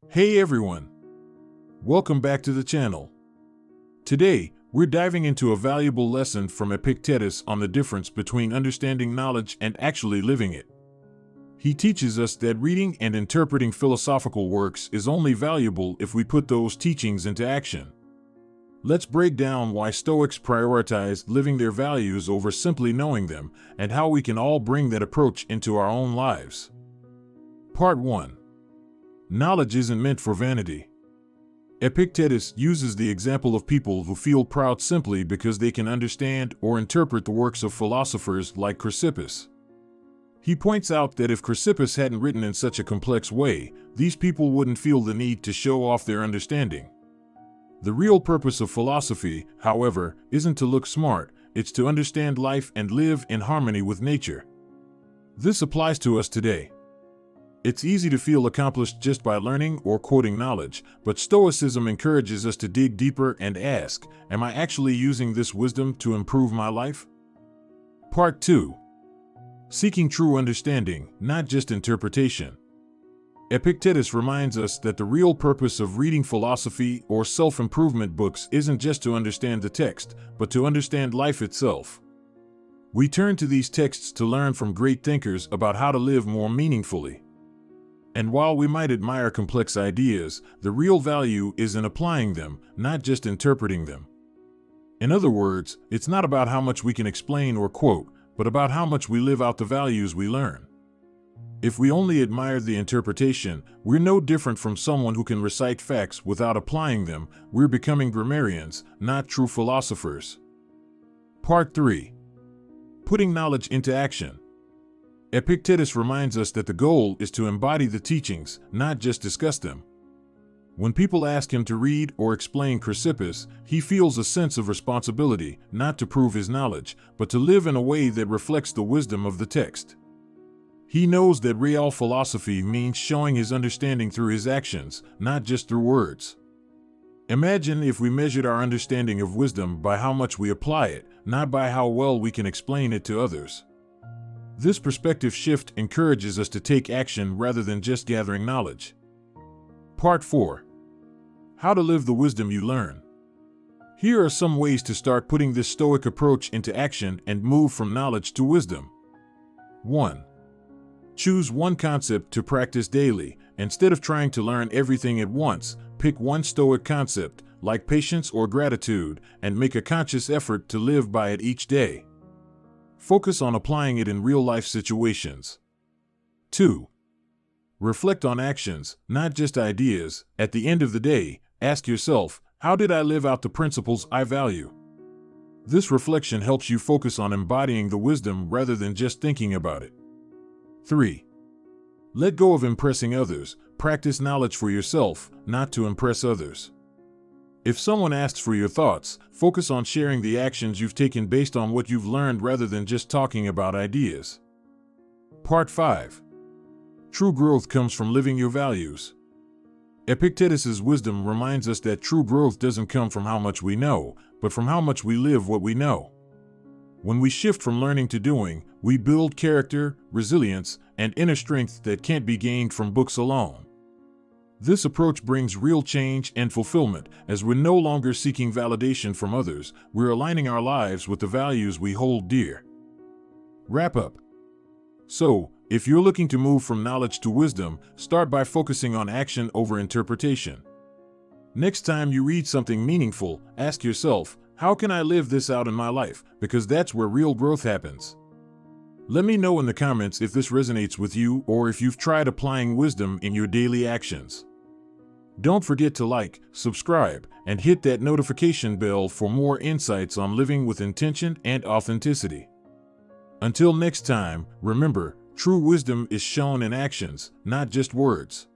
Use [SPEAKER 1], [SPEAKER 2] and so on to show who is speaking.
[SPEAKER 1] Hey everyone! Welcome back to the channel. Today, we're diving into a valuable lesson from Epictetus on the difference between understanding knowledge and actually living it. He teaches us that reading and interpreting philosophical works is only valuable if we put those teachings into action. Let's break down why Stoics prioritize living their values over simply knowing them, and how we can all bring that approach into our own lives. Part 1. Knowledge isn't meant for vanity. Epictetus uses the example of people who feel proud simply because they can understand or interpret the works of philosophers like Chrysippus. He points out that if Chrysippus hadn't written in such a complex way, these people wouldn't feel the need to show off their understanding. The real purpose of philosophy, however, isn't to look smart, it's to understand life and live in harmony with nature. This applies to us today. It's easy to feel accomplished just by learning or quoting knowledge, but Stoicism encourages us to dig deeper and ask, am I actually using this wisdom to improve my life? Part 2. Seeking true understanding, not just interpretation. Epictetus reminds us that the real purpose of reading philosophy or self-improvement books isn't just to understand the text, but to understand life itself. We turn to these texts to learn from great thinkers about how to live more meaningfully. And while we might admire complex ideas, the real value is in applying them, not just interpreting them. In other words, it's not about how much we can explain or quote, but about how much we live out the values we learn. If we only admire the interpretation, we're no different from someone who can recite facts without applying them. We're becoming grammarians, not true philosophers. Part 3. Putting knowledge into action. Epictetus reminds us that the goal is to embody the teachings, not just discuss them. When people ask him to read or explain Chrysippus, he feels a sense of responsibility, not to prove his knowledge, but to live in a way that reflects the wisdom of the text. He knows that real philosophy means showing his understanding through his actions, not just through words. Imagine if we measured our understanding of wisdom by how much we apply it, not by how well we can explain it to others. This perspective shift encourages us to take action rather than just gathering knowledge. Part 4. How to live the wisdom you learn. Here are some ways to start putting this Stoic approach into action and move from knowledge to wisdom. 1. Choose one concept to practice daily. Instead of trying to learn everything at once, pick one Stoic concept, like patience or gratitude, and make a conscious effort to live by it each day. Focus on applying it in real-life situations. 2. Reflect on actions, not just ideas. At the end of the day, ask yourself, how did I live out the principles I value? This reflection helps you focus on embodying the wisdom rather than just thinking about it. 3. Let go of impressing others. Practice knowledge for yourself, not to impress others. If someone asks for your thoughts, focus on sharing the actions you've taken based on what you've learned rather than just talking about ideas. Part 5. True growth comes from living your values. Epictetus's wisdom reminds us that true growth doesn't come from how much we know, but from how much we live what we know. When we shift from learning to doing, we build character, resilience, and inner strength that can't be gained from books alone. This approach brings real change and fulfillment, as we're no longer seeking validation from others, we're aligning our lives with the values we hold dear. Wrap up. So, if you're looking to move from knowledge to wisdom, start by focusing on action over interpretation. Next time you read something meaningful, ask yourself, how can I live this out in my life? Because that's where real growth happens. Let me know in the comments if this resonates with you or if you've tried applying wisdom in your daily actions. Don't forget to like, subscribe, and hit that notification bell for more insights on living with intention and authenticity. Until next time, remember, true wisdom is shown in actions, not just words.